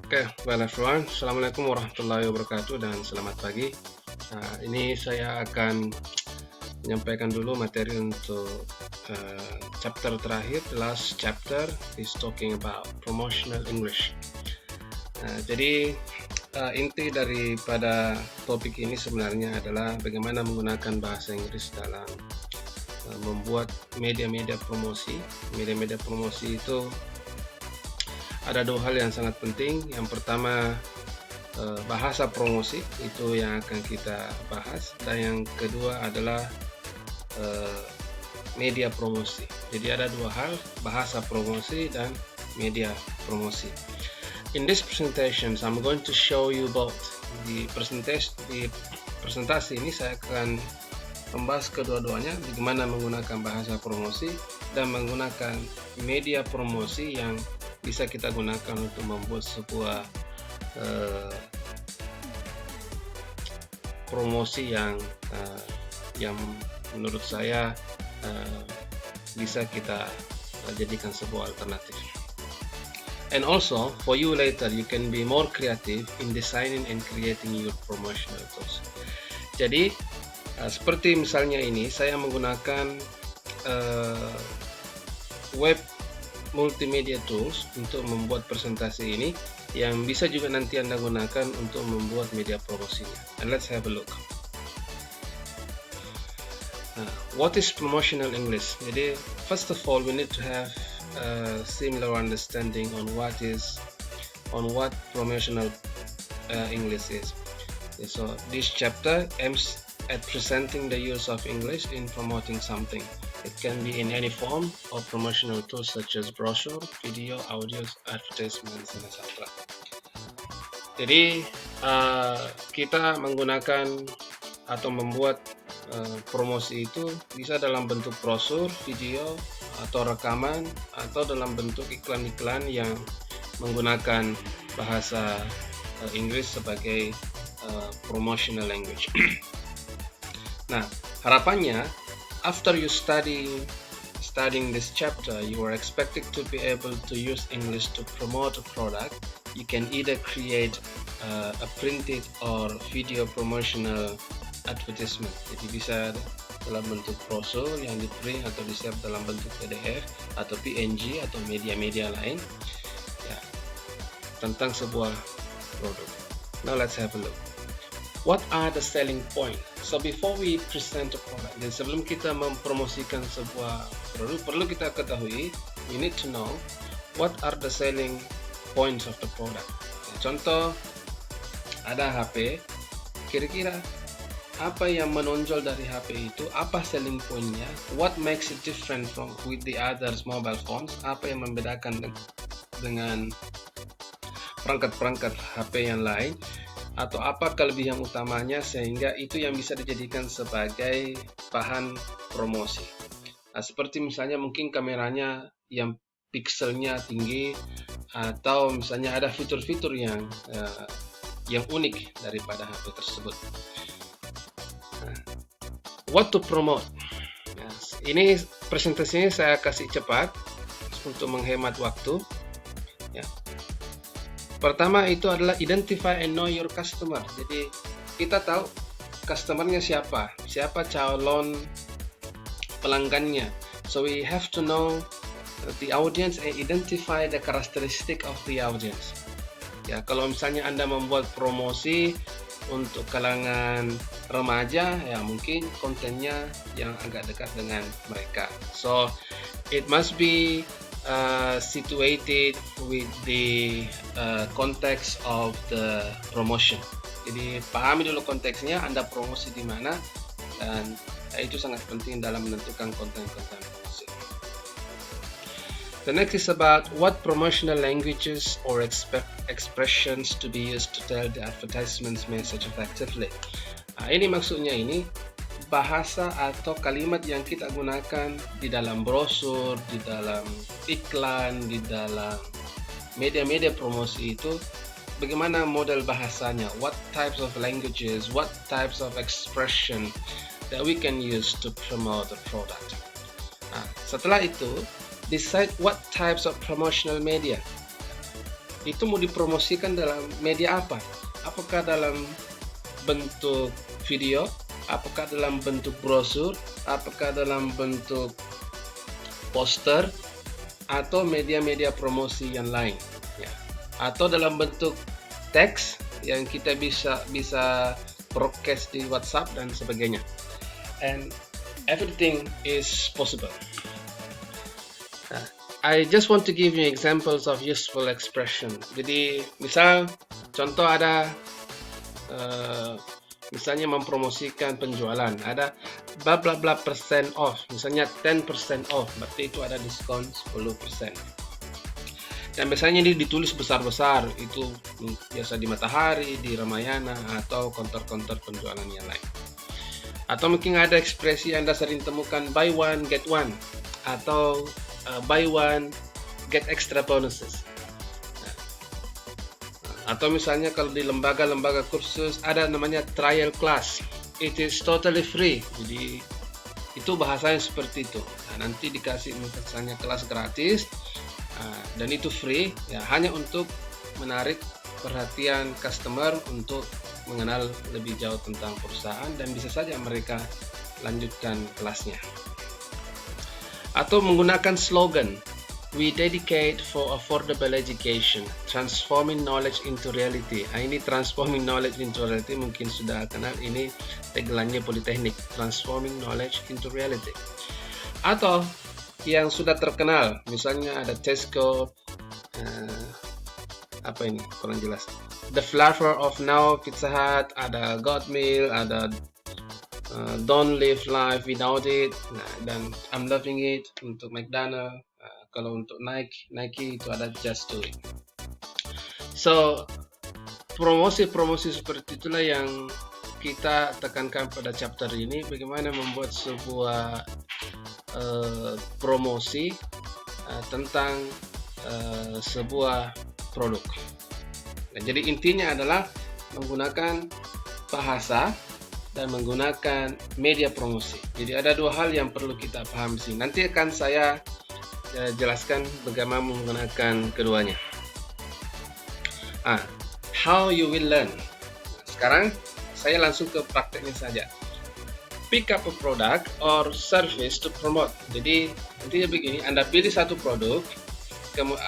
Well everyone, Assalamualaikum warahmatullahi wabarakatuh dan selamat pagi. Ini saya akan menyampaikan dulu materi untuk chapter terakhir. The last chapter is talking about promotional English. Jadi inti daripada topik ini sebenarnya adalah bagaimana menggunakan bahasa Inggris dalam membuat media-media promosi. Media-media promosi itu ada dua hal yang sangat penting. Yang pertama, bahasa promosi itu yang akan kita bahas, dan yang kedua adalah media promosi. Jadi ada dua hal, bahasa promosi dan media promosi. In this presentation, I'm going to show you both. Di presentasi ini saya akan membahas kedua-duanya, bagaimana menggunakan bahasa promosi dan menggunakan media promosi yang bisa kita gunakan untuk membuat sebuah promosi yang menurut saya bisa kita jadikan sebuah alternatif. And also for you later, you can be more creative in designing and creating your promotional tools. Jadi seperti misalnya ini, saya menggunakan web multimedia tools untuk membuat presentasi ini, yang bisa juga nanti Anda gunakan untuk membuat media promosinya. And let's have a look. What is promotional English? Jadi first of all, we need to have a similar understanding on what promotional English is. So this chapter aims at presenting the use of English in promoting something. It can be in any form of promotional tools such as brochure, video, audio, advertisements, and etc. Jadi kita menggunakan atau membuat promosi itu bisa dalam bentuk brosur, video, atau rekaman, atau dalam bentuk iklan-iklan yang menggunakan bahasa Inggris sebagai promotional language. Nah, harapannya after you studying this chapter, you are expected to be able to use English to promote a product. You can either create a printed or video promotional advertisement. Jadi bisa dalam bentuk brosur yang di print atau di save dalam bentuk PDF atau PNG atau media-media lain ya, tentang sebuah produk. Now let's have a look. What are the selling point? So before we present a product, dan sebelum kita mempromosikan sebuah produk, perlu kita ketahui, we need to know what are the selling points of the product. Contoh, ada HP, kira-kira apa yang menonjol dari HP itu, apa selling point-nya, what makes it different with the others mobile phones, apa yang membedakan dengan perangkat-perangkat HP yang lain, atau apa kelebihan utamanya, sehingga itu yang bisa dijadikan sebagai bahan promosi. Nah, seperti misalnya mungkin kameranya yang pikselnya tinggi, atau misalnya ada fitur-fitur yang unik daripada HP tersebut. What to promote? Ini presentasinya saya kasih cepat untuk menghemat waktu. Ya. Pertama itu adalah identify and know your customer. Jadi kita tahu customernya siapa calon pelanggannya. So we have to know the audience and identify the characteristic of the audience. Ya, kalau misalnya Anda membuat promosi untuk kalangan remaja, ya mungkin kontennya yang agak dekat dengan mereka. So it must be situated with the context of the promotion. Jadi pahami dulu konteksnya, Anda promosi di mana, dan itu sangat penting dalam menentukan konten-konten promosi. The next is about what promotional languages or expressions to be used to tell the advertisement's message effectively. Ini maksudnya bahasa atau kalimat yang kita gunakan di dalam brosur, di dalam iklan, di dalam media-media promosi itu, bagaimana model bahasanya, what types of languages, what types of expression that we can use to promote the product. Setelah itu, decide what types of promotional media itu mau dipromosikan dalam media apa? Apakah dalam bentuk video, apakah dalam bentuk brosur, apakah dalam bentuk poster, atau media-media promosi yang lain, ya. Atau dalam bentuk teks yang kita bisa broadcast di WhatsApp dan sebagainya. And everything is possible. I just want to give you examples of useful expression. Jadi misal contoh ada misalnya mempromosikan penjualan, ada bla bla bla persen off, misalnya 10% off, berarti itu ada diskon 10%. Dan biasanya ini ditulis besar-besar, itu biasa di Matahari, di Ramayana, atau konter-konter penjualan yang lain. Atau mungkin ada ekspresi Anda sering temukan buy one get one, atau buy one get extra bonuses. Atau misalnya kalau di lembaga-lembaga kursus ada namanya trial class, it is totally free. Jadi itu bahasanya seperti itu. Nah, nanti dikasih misalnya kelas gratis dan itu free, ya, hanya untuk menarik perhatian customer untuk mengenal lebih jauh tentang perusahaan, dan bisa saja mereka lanjutkan kelasnya. Atau menggunakan slogan, we dedicate for affordable education, transforming knowledge into reality. Ini transforming knowledge into reality mungkin sudah kenal, ini tagline-nya Politeknik, transforming knowledge into reality. Atau yang sudah terkenal, misalnya ada Tesco, apa ini kurang jelas, The Flavor of Now Pizza Hut, ada God Meal, ada Don't Live Life Without It, nah, dan I'm Loving It untuk McDonald. Kalau untuk Nike itu ada Just Do It. So promosi-promosi seperti itulah yang kita tekankan pada chapter ini, bagaimana membuat sebuah promosi tentang sebuah produk. Nah, jadi intinya adalah menggunakan bahasa dan menggunakan media promosi. Jadi ada dua hal yang perlu kita paham di sini. Nanti akan saya jelaskan bagaimana menggunakan keduanya. How you will learn. Sekarang saya langsung ke prakteknya saja. Pick up a product or service to promote. Jadi intinya begini, Anda pilih satu produk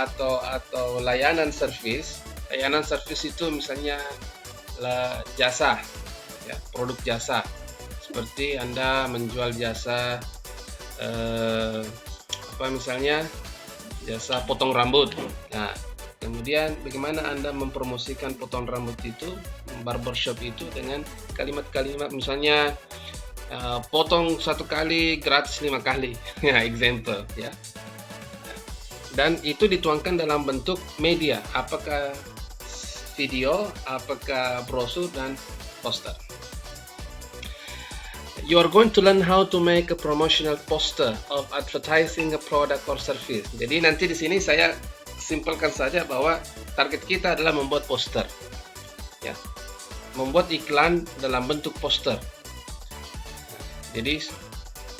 atau layanan service. Layanan service itu misalnya jasa, ya, produk jasa. Seperti Anda menjual jasa misalnya jasa potong rambut. Nah, kemudian bagaimana Anda mempromosikan potong rambut itu, barbershop itu, dengan kalimat-kalimat misalnya potong 1 kali gratis 5 kali, ya, example, ya. Dan itu dituangkan dalam bentuk media, apakah video, apakah brosur dan poster. You are going to learn how to make a promotional poster of advertising a product or service. Jadi nanti di sini saya simpelkan saja bahwa target kita adalah membuat poster, ya, membuat iklan dalam bentuk poster. Jadi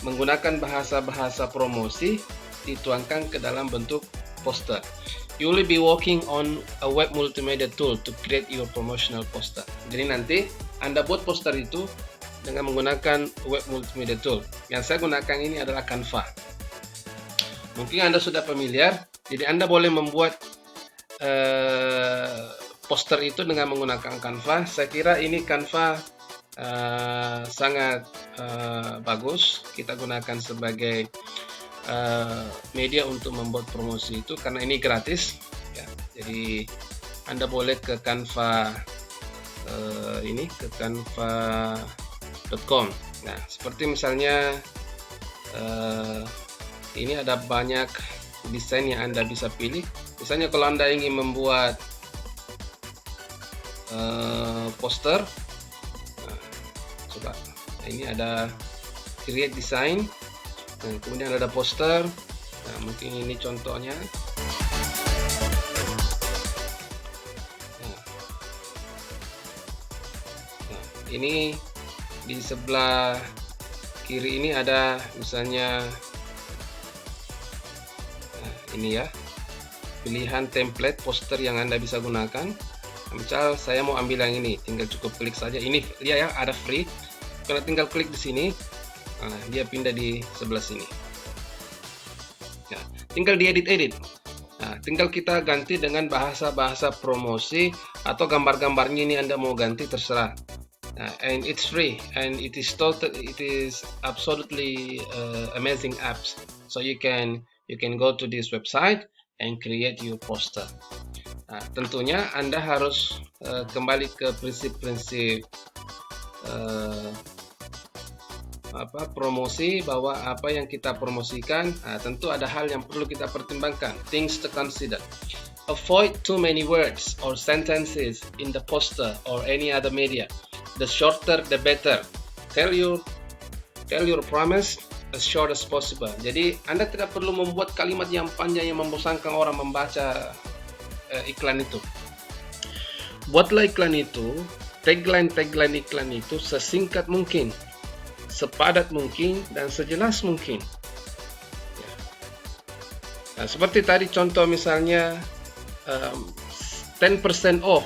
menggunakan bahasa-bahasa promosi dituangkan ke dalam bentuk poster. You will be working on a web multimedia tool to create your promotional poster. Jadi nanti Anda buat poster itu dengan menggunakan web multimedia tool. Yang saya gunakan ini adalah Canva. Mungkin Anda sudah familiar, jadi Anda boleh membuat poster itu dengan menggunakan Canva. Saya kira ini Canva sangat bagus kita gunakan sebagai media untuk membuat promosi itu, karena ini gratis, ya. Jadi Anda boleh ke Canva ke canva.com. Nah, seperti misalnya ini ada banyak desain yang Anda bisa pilih. Misalnya kalau Anda ingin membuat poster, coba ini ada create design, dan kemudian ada poster. Nah, mungkin ini contohnya. Nah, ini di sebelah kiri ini ada misalnya ini, ya. pilihan template poster yang Anda bisa gunakan. Misal saya mau ambil yang ini, tinggal cukup klik saja. Ini dia ya, ada free. Kalau tinggal klik di sini, dia pindah di sebelah sini. Ya, tinggal diedit-edit. Nah, tinggal kita ganti dengan bahasa-bahasa promosi atau gambar-gambarnya ini Anda mau ganti, terserah. And it's free, and it is absolutely amazing apps. So you can go to this website and create your poster. Nah, tentunya Anda harus kembali ke prinsip-prinsip promosi, bahwa apa yang kita promosikan, tentu ada hal yang perlu kita pertimbangkan. Things to consider. Avoid too many words or sentences in the poster or any other media. The shorter the better. Tell your promise as short as possible. Jadi Anda tidak perlu membuat kalimat yang panjang yang membosankan orang membaca iklan itu. Buatlah iklan itu, tagline iklan itu sesingkat mungkin, sepadat mungkin, dan sejelas mungkin. Nah, seperti tadi contoh misalnya 10% off.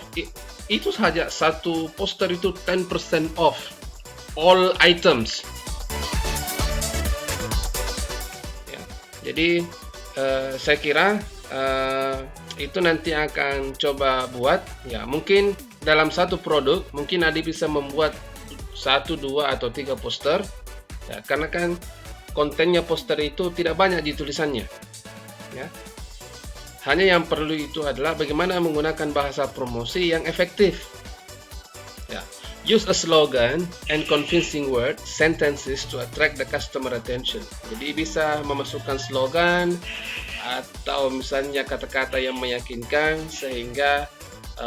Itu saja satu poster itu 10% off all items. Ya, jadi saya kira itu nanti akan coba buat. Ya, mungkin dalam satu produk mungkin Adi bisa membuat 1, 2, atau 3 poster. Ya, karena kan kontennya poster itu tidak banyak di tulisannya. Ya. Hanya yang perlu itu adalah bagaimana menggunakan bahasa promosi yang efektif. Ya. Use a slogan and convincing word sentences to attract the customer attention. Jadi bisa memasukkan slogan atau misalnya kata-kata yang meyakinkan sehingga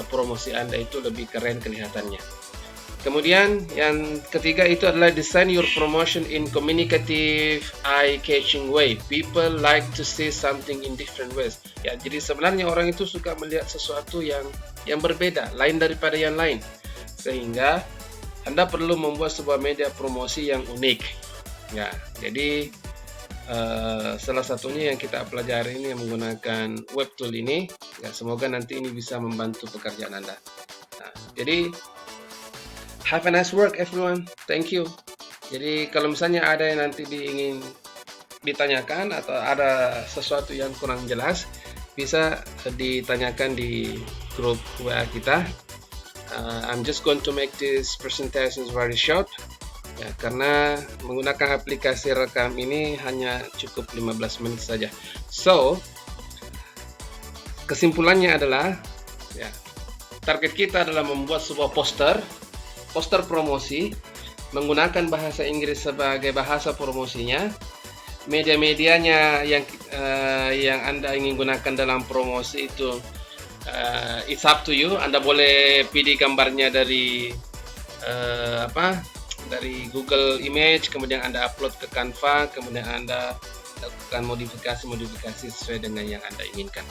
promosi Anda itu lebih keren kelihatannya. Kemudian yang ketiga itu adalah design your promotion in communicative, eye-catching way. People like to see something in different ways. Ya, jadi sebenarnya orang itu suka melihat sesuatu yang berbeda, lain daripada yang lain. Sehingga Anda perlu membuat sebuah media promosi yang unik. Ya, jadi salah satunya yang kita pelajari ini yang menggunakan web tool ini. Ya, semoga nanti ini bisa membantu pekerjaan Anda. Nah, jadi have a nice work everyone. Thank you. Jadi kalau misalnya ada yang nanti ingin ditanyakan atau ada sesuatu yang kurang jelas, bisa ditanyakan di grup WA kita. I'm just going to make this presentation very short. Ya, karena menggunakan aplikasi rekam ini hanya cukup 15 menit saja. So, kesimpulannya adalah, ya, target kita adalah membuat sebuah poster promosi menggunakan bahasa Inggris sebagai bahasa promosinya. Media-medianya yang Anda ingin gunakan dalam promosi itu it's up to you. Anda boleh pilih gambarnya dari dari Google Image, kemudian Anda upload ke Canva, kemudian Anda lakukan modifikasi sesuai dengan yang Anda inginkan.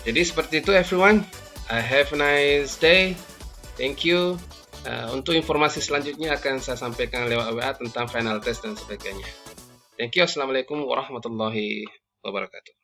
Jadi seperti itu everyone. Have a nice day. Thank you. Untuk informasi selanjutnya akan saya sampaikan lewat WA tentang final test dan sebagainya. Thank you. Assalamualaikum warahmatullahi wabarakatuh.